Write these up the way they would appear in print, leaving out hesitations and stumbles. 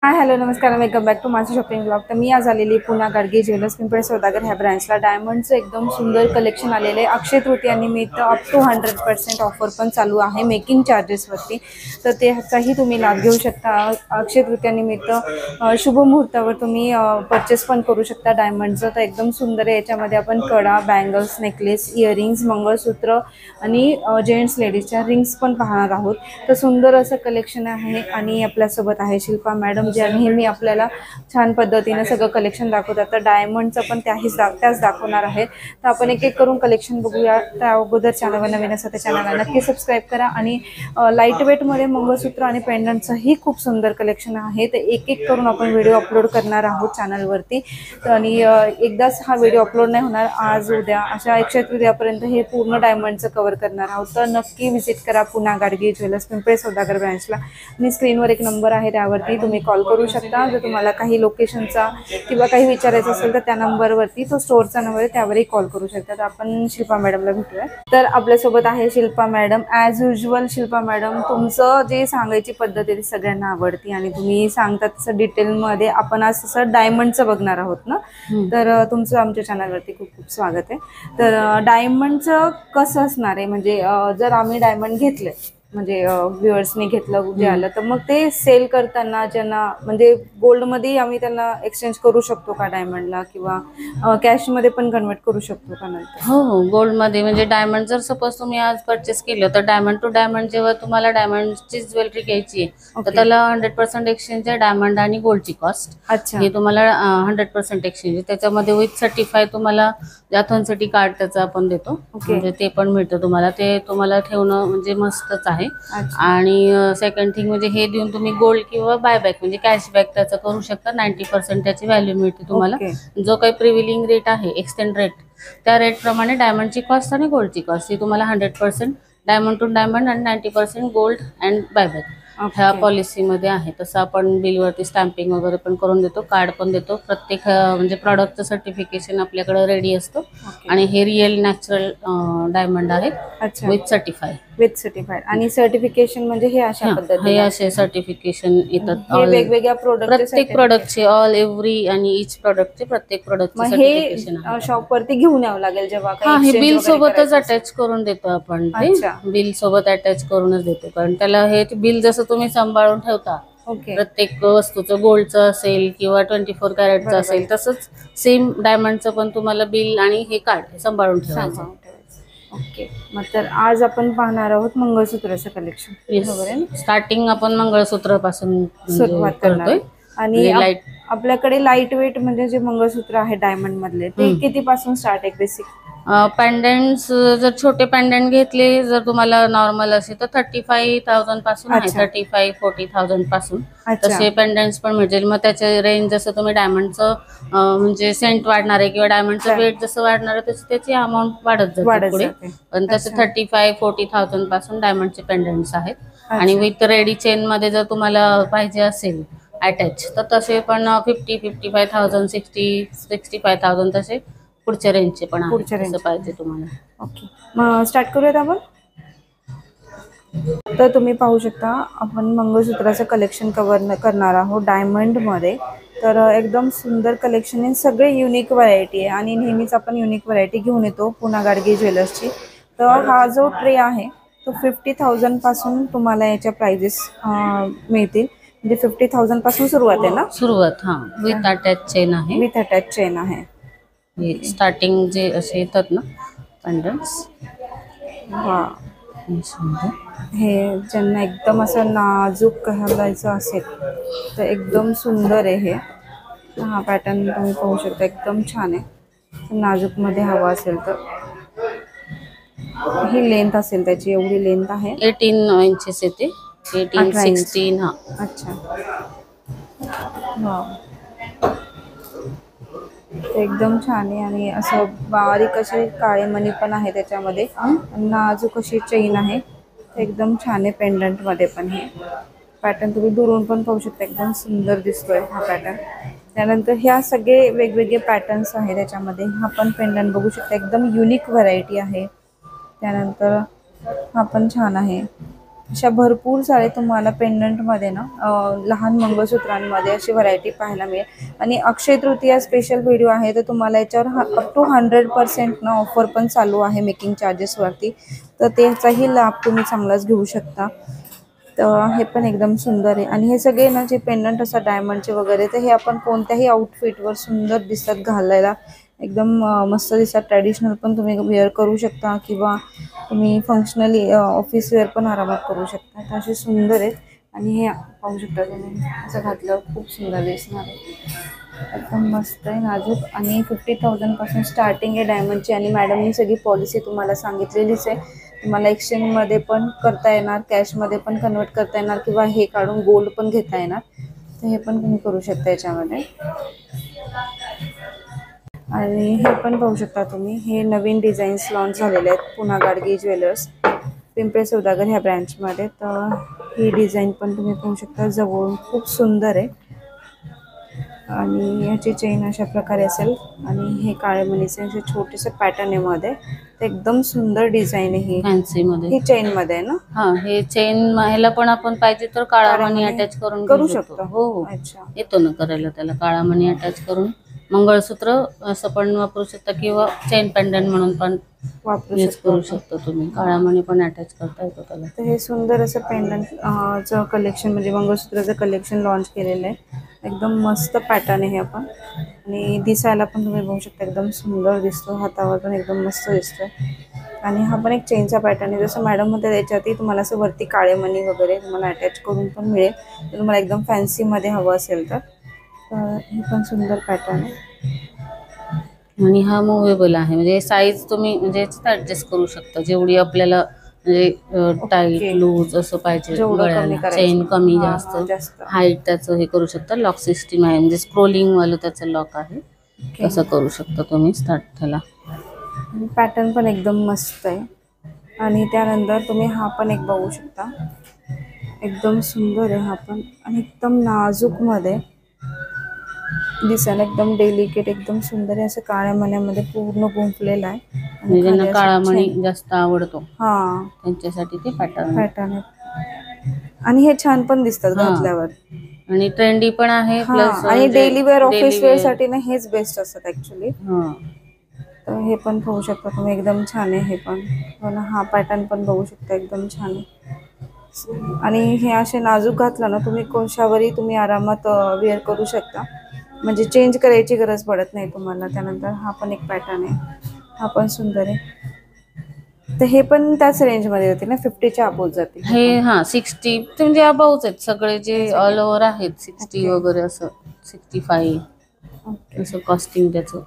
Hi hello नमस्कार, welcome back to माझं shopping blog. तर मी आज आलेली पुन्हा गाडगे ज्वेलर्स पिंपळे सौदागर ह्या ब्रँचला. डायमंडचं एकदम सुंदर कलेक्शन आलेलं आहे. अक्षय तृतीयानिमित्त अप टू 100% ऑफर पण चालू आहे मेकिंग चार्जेसवरती, तर त्याचाही तुम्ही लाभ घेऊ शकता. अक्षय तृतीयानिमित्त शुभ मुहूर्तावर तुम्ही परचेस पण करू शकता डायमंडचं. तर एकदम सुंदर आहे. याच्यामध्ये आपण कडा, बँगल्स, नेकलेस, इयरिंग्स, मंगळसूत्र आणि जेंट्स लेडीजच्या रिंग्स पण पाहणार आहोत. तर सुंदर असं कलेक्शन आहे. आणि आपल्यासोबत आहे शिल्पा मॅडम, जे नेहमी आपल्याला छान पद्धतीने सगळं कलेक्शन दाखवतात. तर डायमंडचं पण त्याच दाखवणार आहे. तर आपण एक एक करून कलेक्शन बघूया. त्या अगोदर चॅनलवर नवीन असेल तर चॅनलला नक्की सबस्क्राईब करा. आणि लाईट वेटमध्ये मंगळसूत्र आणि पेंडंटचंही खूप सुंदर कलेक्शन आहे. तर एक एक करून आपण व्हिडिओ अपलोड करणार आहोत चॅनलवरती. आणि एकदाच हा व्हिडिओ अपलोड नाही होणार, आज उद्या अशा अक्षय तृतीयापर्यंत हे पूर्ण डायमंडचं कव्हर करणार आहोत. तर नक्की व्हिजिट करा पुन्हा गाडगे ज्वेलर्स पिंपळे सौदागर ब्रँचला. आणि स्क्रीनवर एक नंबर आहे, त्यावरती तुम्ही कॉल करू शकता. जर तुम्हाला काही लोकेशनचा किंवा काही विचारायचं असेल तर त्या नंबरवरती, तो स्टोअरचा नंबर आहे, त्यावरही कॉल करू शकता. तर आपण शिल्पा मॅडमला भेटूया. तर आपल्यासोबत आहे Shilpa madam. As usual Shilpa madam, तुमचं जे सांगायची पद्धत आहे ती सगळ्यांना आवडती आणि तुम्ही सांगता तसं डिटेलमध्ये आपण आज तसं डायमंडचं बघणार आहोत ना. तर तुमचं आमच्या चॅनलवरती खूप खूप स्वागत आहे. तर डायमंडचं कसं असणार आहे, म्हणजे जर आम्ही डायमंड घेतले, म्हणजे व्ह्युअर्सने घेतलं जे आलं, तर मग ते सेल करताना ज्यांना म्हणजे गोल्डमध्ये आम्ही त्यांना एक्सचेंज करू शकतो का डायमंडला, किंवा कॅशमध्ये पण कन्वर्ट करू शकतो का नंतर? हो हो, गोल्डमध्ये म्हणजे डायमंड जर सपोज तुम्ही आज परचेस केलं तर डायमंड टू डायमंड जेव्हा तुम्हाला डायमंडची ज्वेलरी घ्यायची आहे तर त्याला 100% एक्सचेंज आहे. डायमंड आणि गोल्डची कॉस्ट अच्छा, हे तुम्हाला 100% एक्सचेंज आहे. त्याच्यामध्ये विथ सर्टिफाय तुम्हाला जाथॉनसाठी कार्ड त्याचं आपण देतो, म्हणजे ते पण मिळतं तुम्हाला. ते तुम्हाला ठेवणं म्हणजे मस्तच आहे. आणि सेकंड थिंग म्हणजे हे देऊन तुम्ही गोल्ड किंवा बायबॅक म्हणजे कॅशबॅक त्याचं करू शकता. 90% त्याची व्हॅल्यू मिळते तुम्हाला. जो काही प्रिव्हिलिंग रेट आहे, एक्सटेंड रेट, त्या रेटप्रमाणे डायमंडची कॉस्ट आणि गोल्डची कॉस्ट ही तुम्हाला 100% डायमंड टू डायमंड आणि 90% गोल्ड अँड बायबॅक ह्या पॉलिसीमध्ये आहे. तसं आपण बिलवरती स्टॅम्पिंग वगैरे पण करून देतो, कार्ड पण देतो. प्रत्येक म्हणजे प्रॉडक्टचं सर्टिफिकेशन आपल्याकडे रेडी असतं. आणि हे रिअल नॅचरल डायमंड आहेत विथ सर्टिफाय. आणि सर्टिफिकेशन म्हणजे हे अशा पद्धतीने हे असे सर्टिफिकेशन येतात वेगवेगळ्या प्रत्येक प्रोडक्टचे, ऑल एव्हरी आणि इच प्रोडक्टचे प्रत्येक प्रोडक्टचे सर्टिफिकेशन आहे. शॉपवरती घेऊन यावं लागेल जेव्हा हे बिल सोबतच अटॅच करून देतो आपण. ते बिल सोबत अटॅच करूनच देतो, कारण त्याला हे बिल जसं तुम्ही सांभाळून ठेवता प्रत्येक वस्तूचं, गोल्डचं असेल किंवा 24 कॅरेटचं असेल, तसंच सेम डायमंडचं पण तुम्हाला बिल आणि हे कार्ड सांभाळून ठेवायचं. ओके, मग तर आज आपण पाहणार आहोत मंगळसूत्राचं कलेक्शन. बरोबर आहे ना? स्टार्टिंग आपण मंगळसूत्र पासून सुरुवात करतोय. आणि आपल्याकडे लाईट वेट म्हणजे जे मंगळसूत्र आहे डायमंड मधले, ते कितीपासून स्टार्ट आहे बेसिक? पेंडंट्स जर छोटे पेंडंट घेतले, जर तुम्हाला नॉर्मल असेल तर 35,000 पासून आहे. 35-40,000 पासून तसे पेंडंट्स पण मिळतील. मग त्याचे रेंज जसं तुम्ही डायमंडचं म्हणजे सेंट वाढणार आहे किंवा डायमंडचं वेट जसं वाढणार आहे तसं त्याची अमाऊंट वाढत जाते पुढे. पण तसे 35-40,000 पासून डायमंडचे पेंडंट्स आहेत. आणि विथ रेडी चेन मध्ये जर तुम्हाला पाहिजे असेल अटॅच, तर तसे पण 50-55,000, 60-65,000 तसे पुढच्या रेंजचे पण आहे, पाहिजे तुम्हाला. ओके, मग स्टार्ट करूयात आपण. तर तुम्ही पाहू शकता आपण मंगळसूत्राचं कलेक्शन करणार आहोत डायमंडमध्ये. तर एकदम सुंदर कलेक्शन आहे, सगळे युनिक व्हरायटी आहे. आणि नेहमीच आपण युनिक व्हरायटी घेऊन येतो पुन्हा गाडगे ज्वेलर्सची. तर हा जो ट्रे आहे तो 50,000 पासून तुम्हाला याच्या प्राइजेस मिळतील. म्हणजे 50,000 पासून सुरुवात आहे ना? सुरुवात, विथ अटॅच चेन आहे. विथ अटॅच चेन आहे. स्टार्टिंग जे असे येतात ना पेंडंट्स, हे ज्यांना एकदम असं नाजूक घालायचं असेल तर एकदम सुंदर आहे हे. हा पॅटर्न तुम्ही पाहू शकता, एकदम छान आहे. नाजूकमध्ये हवा असेल तर ही लेंथ असेल त्याची, एवढी लेंथ आहे. 18 इंचेस येते. 18-16. अच्छा, एकदम छान आहे. आणि असं बारीक असे काळे मणी पण आहे त्याच्यामध्ये. नाजूक अशी चेन आहे, एकदम छान आहे. पेंडंट मध्ये पण हे पॅटर्न तुम्ही दुरून पण पाहू शकता, एकदम सुंदर दिसतोय हा पॅटर्न. त्यानंतर ह्या सगळे वेगवेगळे पॅटर्न्स आहे त्याच्यामध्ये. हा पण पेंडंट बघू शकता, एकदम युनिक व्हरायटी आहे. त्यानंतर हा पण छान आहे. अशा भरपूर सारे तुम्हाला पेंडंटमध्ये ना लहान मंगळसूत्रांमध्ये अशी व्हरायटी पाहायला मिळेल. आणि अक्षय तृतीया स्पेशल व्हिडिओ आहे तर तुम्हाला याच्यावर अप टू 100% ना ऑफर पण चालू आहे मेकिंग चार्जेसवरती, तर त्याचाही लाभ तुम्ही चांगलाच घेऊ शकता. तर हे पण एकदम सुंदर आहे. आणि हे सगळे ना जे पेंडंट असतात डायमंडचे वगैरे, तर हे आपण कोणत्याही आउटफिटवर सुंदर दिसतात घालायला, एकदम मस्त दिसतात. ट्रॅडिशनल पण तुम्ही वेअर करू शकता किंवा तुम्ही फंक्शनली ऑफिस वेअर पण आरामात करू शकता. तर असे सुंदर आहेत. आणि हे पाहू शकता तुम्ही, असं घातल्यावर खूप सुंदर दिसणार आहे. एकदम मस्त आहे, नाजूक. आणि 50,000 स्टार्टिंग आहे डायमंडची. आणि मॅडमनी सगळी पॉलिसी तुम्हाला सांगितलेलीच आहे. तुम्हाला एक्सचेंजमध्ये पण करता येणार, कॅशमध्ये पण कन्वर्ट करता येणार किंवा हे काढून गोल्ड पण घेता येणार. तर हे पण तुम्ही करू शकता याच्यामध्ये. आणि हे पण पाहू शकता तुम्ही, हे नवीन डिझाईन्स लॉन्च झालेले आहेत पुन्हा गाडगे ज्वेलर्स पिंपळे सौदागर ह्या ब्रँचमध्ये. तर ही डिझाईन पण तुम्ही पाहू शकता, जवळून खूप सुंदर आहे. आणि याची चेन अशा प्रकारे असेल. आणि हे काळे मणीचे असे छोटेसे पॅटर्न आहे मध्ये, तर एकदम सुंदर डिझाईन आहे ही. फॅन्सी मध्ये ही चेन मध्ये आहे ना? हा, हे चेन ह्याला पण आपण पाहिजे तर काळा मणी अटॅच करून करू घेऊ शकतो. हो हो, अच्छा, येतो ना करायला त्याला. काळा मणी अटॅच करून मंगळसूत्र असं पण वापरू शकता किंवा चेन पेंडंट म्हणून पण वापरू यूज शकतो करू शकतो तुम्ही. काळा मणी पण अटॅच करता येतो त्याला. तर हे सुंदर असं पेंडंट चं कलेक्शन म्हणजे मंगळसूत्राचं कलेक्शन लॉन्च केलेलं आहे. एकदम मस्त पॅटर्न आहे हे आपण. आणि दिसायला पण तुम्ही बघू शकता एकदम सुंदर दिसतो, हातावर पण एकदम मस्त दिसतोय. आणि हा पण एक चेनचा पॅटर्न आहे. जसं मॅडम म्हणते त्याच्यातही तुम्हाला असं वरती काळे मणी वगैरे तुम्हाला अटॅच करून पण मिळेल, तर तुम्हाला एकदम फॅन्सीमध्ये हवं असेल तर. हे पण सुंदर पॅटर्न आहे. आणि हा मूवेबल आहे, म्हणजे साईज तुम्ही म्हणजे ऍडजस्ट करू शकता जेवढी आपल्याला म्हणजे टाईट लूज असं पाहिजे. गळ्याला चेन कमी जास्त हाईट त्याचं हे करू शकता. लॉक सिस्टीम आहे, म्हणजे स्क्रोलिंग वालं त्याचं लॉक आहे, तसं करू शकता तुम्ही स्टार्ट त्याला. पॅटर्न पण एकदम मस्त आहे. आणि त्यानंतर तुम्ही हा पण एक बघू शकता, एकदम सुंदर आहे हा पण. आणि एकदम नाजूकमध्ये दिसायला एकदम डेलिकेट, एकदम सुंदर आहे. असं काळ्या मण्यामध्ये पूर्ण गुंफलेला आहे. म्हणजे ज्यांना काळा मणी जास्त आवडतो हा त्यांच्यासाठी ते पॅटर्न आहे. आणि हे छान पण दिसतात घातल्यावर. आणि ट्रेंडी पण आहे. प्लस आणि डेली वेअर ऑफिस वेअर साठी ना हेच बेस्ट असतात ऍक्च्युली. तर हे पण पाहू शकता तुम्ही, एकदम छान आहे हे पण. हा पॅटर्न पण बघू शकता, एकदम छान आहे. आणि हे असे नाजूक घातलं ना तुम्ही कोशावरही तुम्ही आरामात वेअर करू शकता, म्हणजे चेंज करायची गरज पडत नाही तुम्हाला. त्यानंतर हा पण एक पॅटर्न आहे, हा पण सुंदर आहे. तर हे पण त्याच रेंजमध्ये जाते ना, 50च्या अबोव जाते हे. हा 60 म्हणजे अबाऊच आहेत सगळे जे ऑल ओव्हर आहेत. 60 वगैरे असं 65 असं कॉस्टिंग त्याचं.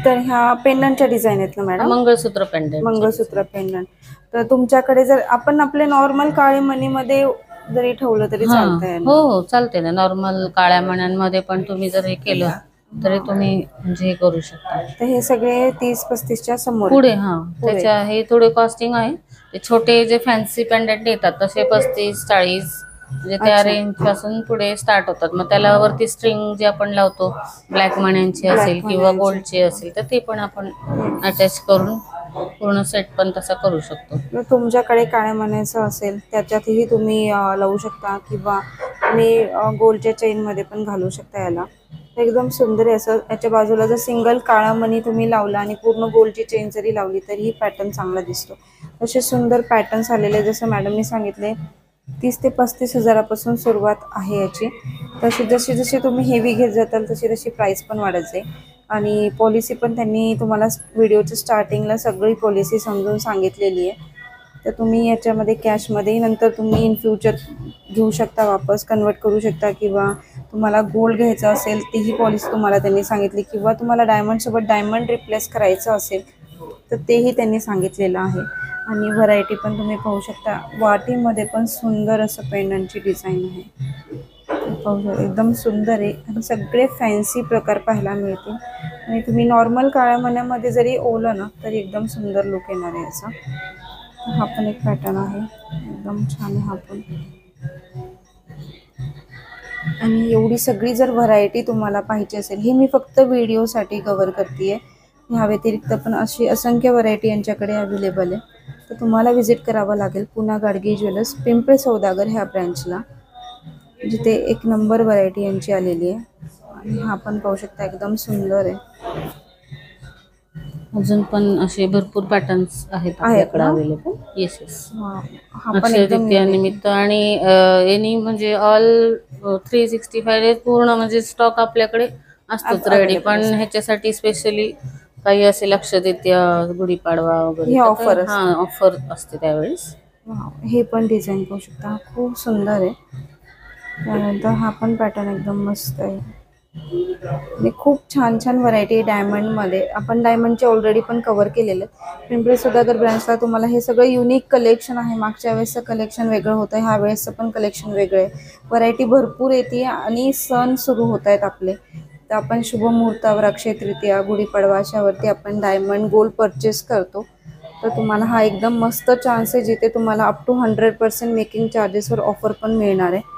तर ह्या पेंडंटच्या डिझाईन आहेत ना मॅडम? मंगळसूत्र पेंडंट. मंगळसूत्र पेंडंट. तर तुमच्याकडे जर आपण आपले नॉर्मल काळे मणीमध्ये जरी ठेवलं तरी चालतंय? हो हो, चालते ना. नॉर्मल काळ्या मण्यांमध्ये पण तुम्ही जर हे केलं तरी तुम्ही म्हणजे हे करू शकता. तर हे सगळे 30-35च्या समोर पुढे. त्याच्या हे थोडे कॉस्टिंग आहे. ते छोटे जे फॅन्सी पेंडंट येतात तसे 35-40 म्हणजे त्या रेंज पासून पुढे स्टार्ट होतात. मग त्याला वरती स्ट्रिंग जे आपण लावतो ब्लॅक मण्यांची असेल किंवा गोल्डची असेल तर ते पण आपण अटॅच करून पूर्ण सेट पण तसा करू शकतो. तुमच्याकडे काळ्या मण्याचं असेल त्याच्यातही तुम्ही लावू शकता किंवा तुम्ही गोल्डच्या चेनमध्ये पण घालू शकता याला. एकदम सुंदर आहे असं. याच्या बाजूला जर सिंगल काळा मणी तुम्ही लावला आणि पूर्ण गोल्डची चेन जरी लावली तरीही पॅटर्न चांगला दिसतो. असे सुंदर पॅटर्न्स आलेले, जसं मॅडमनी सांगितले 30 ते 35 हजारापासून सुरुवात आहे याची. जशी जशी तुम्ही हेवी घेत जाताल तशी तशी प्राईस पण वाढत जाईल. आणि पॉलिसी पण त्यांनी तुम्हाला व्हिडिओच्या स्टार्टिंगला सगळी पॉलिसी समजून सांगितलेली आहे. तर तुम्ही याच्यामध्ये कॅशमध्ये नंतर तुम्ही इन फ्युचर घेऊ शकता, वापस कन्वर्ट करू शकता, किंवा तुम्हाला गोल्ड घ्यायचं असेल तीही पॉलिसी तुम्हाला त्यांनी सांगितली, किंवा तुम्हाला डायमंडसोबत डायमंड रिप्लेस करायचं असेल तर तेही त्यांनी सांगितलेलं आहे. आणि व्हरायटी पण तुम्ही पाहू शकता. वाटीमध्ये पण सुंदर असं पेंडंटची डिझाईन आहे, पाहू शकता एकदम सुंदर आहे. आणि सगळे फॅन्सी प्रकार पाहायला मिळतील. आणि तुम्ही नॉर्मल काळ्या मण्यामध्ये जरी ओवलं ना तरी एकदम सुंदर लुक येणार आहे याचा. हा पण एक पॅटर्न आहे, एकदम छान आहे हा पण. आणि एवढी सगळी जर व्हरायटी तुम्हाला पाहिजे असेल, ही मी फक्त व्हिडिओसाठी कव्हर करते आहे. ह्या व्यतिरिक्त पण अशी असंख्य व्हरायटी यांच्याकडे अवेलेबल आहे. तर तुम्हाला व्हिजिट करावं लागेल पुना गाडगे ज्वेलर्स पिंपळे सौदागर ह्या ब्रँचला, जिथे एक नंबर व्हरायटी यांची आलेली आहे. आणि हा पण पाहू शकता एकदम सुंदर आहे. अजून पण असे भरपूर पॅटर्न्स आहेत आपल्याकडे अवेलेबल. Yes yes. हा पण अक्षय एकदम तृतीया निमित्त आणि एनी म्हणजे ऑल 365 डेज पूर्ण म्हणजे स्टॉक आपल्याकडे असतोच रेडी. पण ह्याच्यासाठी स्पेशली काही असे लक्ष तृतीया, गुढीपाडवा वगैरे ऑफर ऑफर असते त्यावेळेस. हे पण डिझाईन पाहू शकता, खूप सुंदर आहे. त्यानंतर हा पण पॅटर्न एकदम मस्त आहे आणि खूप छान छान व्हरायटी आहे डायमंडमध्ये. आपण डायमंडचे ऑलरेडी पण कव्हर केलेलं आहे. पिंपळे सौदागर ब्रँचला तुम्हाला हे सगळं युनिक कलेक्शन आहे. मागच्या वेळेसचं कलेक्शन वेगळं होतं, ह्या वेळेसचं पण कलेक्शन वेगळं आहे. व्हरायटी भरपूर येते आणि सण सुरू होत आहेत आपले, तर आपण शुभ मुहूर्तावर अक्षय तृतीया, गुढीपाडवा अशावरती आपण डायमंड गोल्ड परचेस करतो. तर तुम्हाला हा एकदम मस्त चान्स आहे, जिथे तुम्हाला अप टू 100% मेकिंग चार्जेसवर ऑफर पण मिळणार आहे.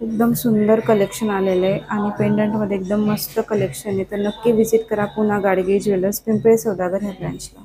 एकदम सुंदर कलेक्शन आलेलं आहे आणि पेंडंटमध्ये एकदम मस्त कलेक्शन आहे. तर नक्की व्हिजिट करा पुना गाडगे ज्वेलर्स पिंपळे सौदागर ह्या ब्रँचला.